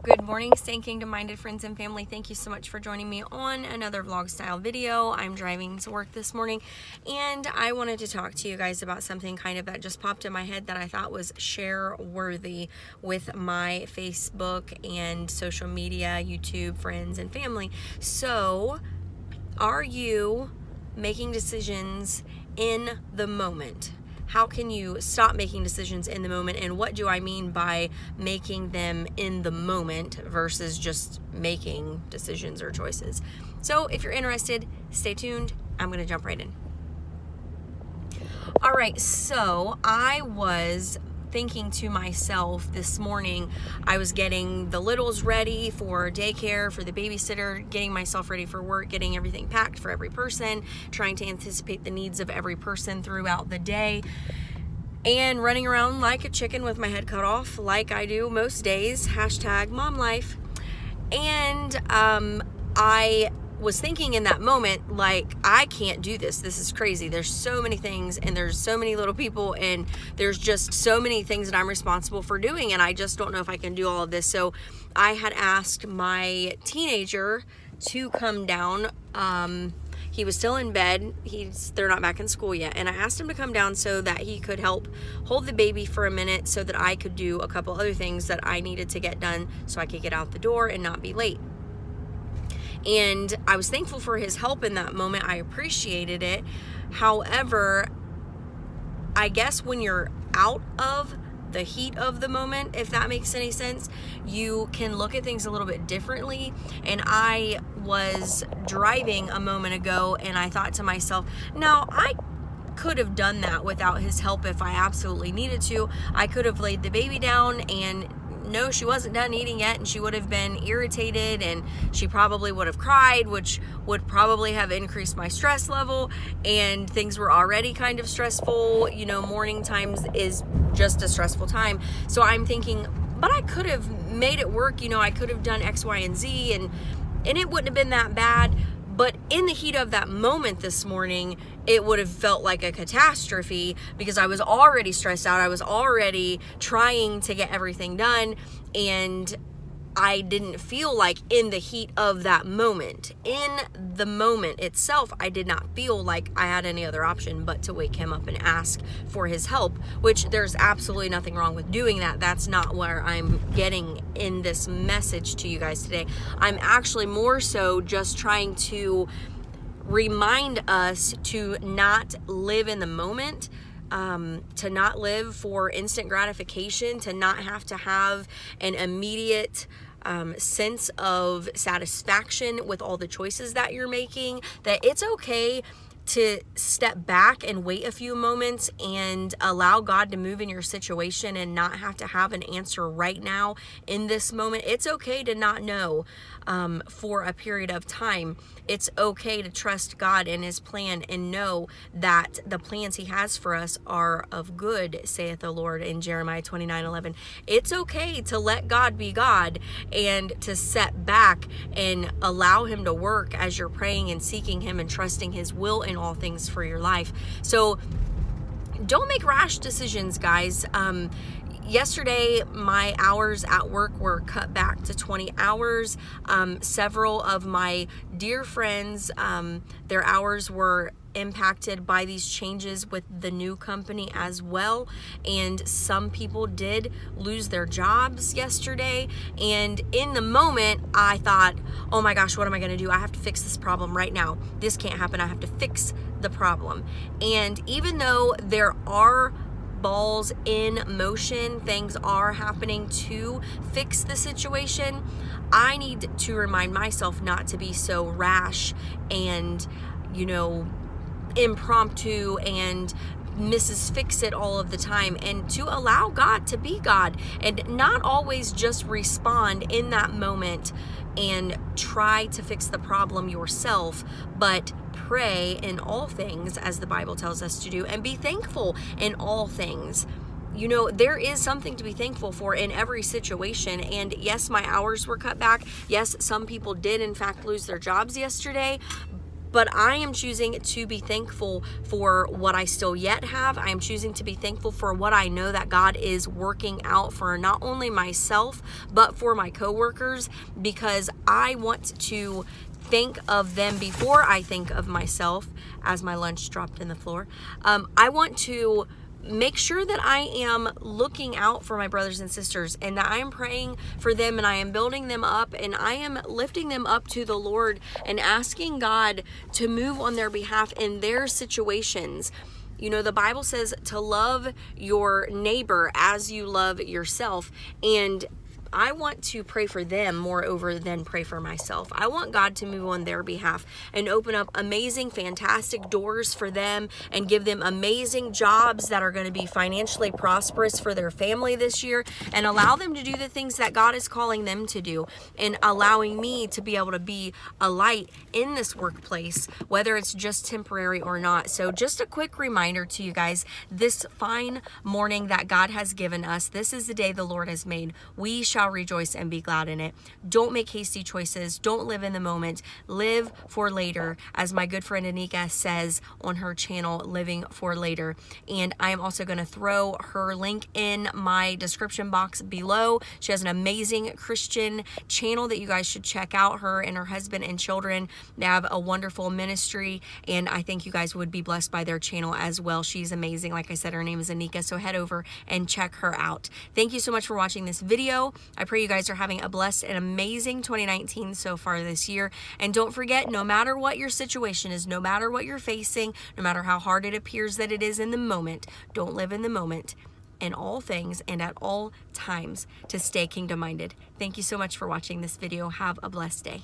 Good morning, Stay Kingdom-minded friends and family. Thank you so much for joining me on another vlog style video. I'm driving to work this morning and I wanted to talk to you guys about something kind of that just popped in my head that I thought was share worthy with my Facebook and social media, YouTube friends and family. So, are you making decisions in the moment? How can you stop making decisions in the moment? And what do I mean by making them in the moment versus just making decisions or choices? So if you're interested, stay tuned. I'm going to jump right in. All right, so I was thinking to myself this morning, I was getting the littles ready for daycare, for the babysitter, getting myself ready for work, getting everything packed for every person, trying to anticipate the needs of every person throughout the day, and running around like a chicken with my head cut off like I do most days, #mom life. And I was thinking in that moment, like, I can't do this. This is crazy. There's so many things and there's so many little people and there's just so many things that I'm responsible for doing and I just don't know if I can do all of this. So I had asked my teenager to come down. He was still in bed. They're not back in school yet. And I asked him to come down so that he could help hold the baby for a minute so that I could do a couple other things that I needed to get done so I could get out the door and not be late. And I was thankful for his help in that moment. I appreciated it. However, I guess when you're out of the heat of the moment, if that makes any sense, you can look at things a little bit differently. And I was driving a moment ago and I thought to myself, now I could have done that without his help if I absolutely needed to. I could have laid the baby down and no, she wasn't done eating yet and she would have been irritated and she probably would have cried, which would probably have increased my stress level, and things were already kind of stressful. You know, morning times is just a stressful time. So I'm thinking, but I could have made it work. You know, I could have done X, Y, and Z and it wouldn't have been that bad. But in the heat of that moment this morning, it would have felt like a catastrophe because I was already stressed out. I was already trying to get everything done, and I didn't feel like in the heat of that moment. In the moment itself, I did not feel like I had any other option but to wake him up and ask for his help, which there's absolutely nothing wrong with doing that. That's not where I'm getting in this message to you guys today. I'm actually more so just trying to remind us to not live in the moment, to not live for instant gratification, to not have to have an immediate sense of satisfaction with all the choices that you're making, that it's okay to step back and wait a few moments and allow God to move in your situation and not have to have an answer right now in this moment. It's okay to not know for a period of time. It's okay to trust God and his plan and know that the plans he has for us are of good, saith the Lord in Jeremiah 29:11. It's okay to let God be God and to set back and allow him to work as you're praying and seeking him and trusting his will in all things for your life. So don't make rash decisions, guys. Yesterday, my hours at work were cut back to 20 hours. Several of my dear friends, their hours were impacted by these changes with the new company as well. And some people did lose their jobs yesterday. And in the moment, I thought, oh my gosh, what am I going to do? I have to fix this problem right now. This can't happen. I have to fix the problem. And even though there are balls in motion, things are happening to fix the situation, I need to remind myself not to be so rash and, you know, impromptu and Mrs. Fix-It all of the time, and to allow God to be God and not always just respond in that moment and try to fix the problem yourself, but pray in all things as the Bible tells us to do and be thankful in all things. You know, there is something to be thankful for in every situation. And yes, my hours were cut back. Yes, some people did in fact lose their jobs yesterday. but I am choosing to be thankful for what I still yet have. I am choosing to be thankful for what I know that God is working out for not only myself, but for my coworkers, because I want to think of them before I think of myself. As my lunch dropped in the floor, I want to make sure that I am looking out for my brothers and sisters, and that I am praying for them, and I am building them up, and I am lifting them up to the Lord and asking God to move on their behalf in their situations. You know, the Bible says to love your neighbor as you love yourself, and I want to pray for them moreover than pray for myself. I want God to move on their behalf and open up amazing, fantastic doors for them and give them amazing jobs that are going to be financially prosperous for their family this year, and allow them to do the things that God is calling them to do, and allowing me to be able to be a light in this workplace, whether it's just temporary or not. So just a quick reminder to you guys, this fine morning that God has given us, this is the day the Lord has made. We shall rejoice and be glad in it. Don't make hasty choices. Don't live in the moment. Live for later, as my good friend Anika says on her channel, Living for Later. And I am also going to throw her link in my description box below. She has an amazing Christian channel that you guys should check out. Her and her husband and children, they have a wonderful ministry, and I think you guys would be blessed by their channel as well. She's amazing. Like I said, her name is Anika, so head over and check her out. Thank you so much for watching this video. I pray you guys are having a blessed and amazing 2019 so far this year. And don't forget, no matter what your situation is, no matter what you're facing, no matter how hard it appears that it is in the moment, don't live in the moment, in all things and at all times, to stay kingdom minded. Thank you so much for watching this video. Have a blessed day.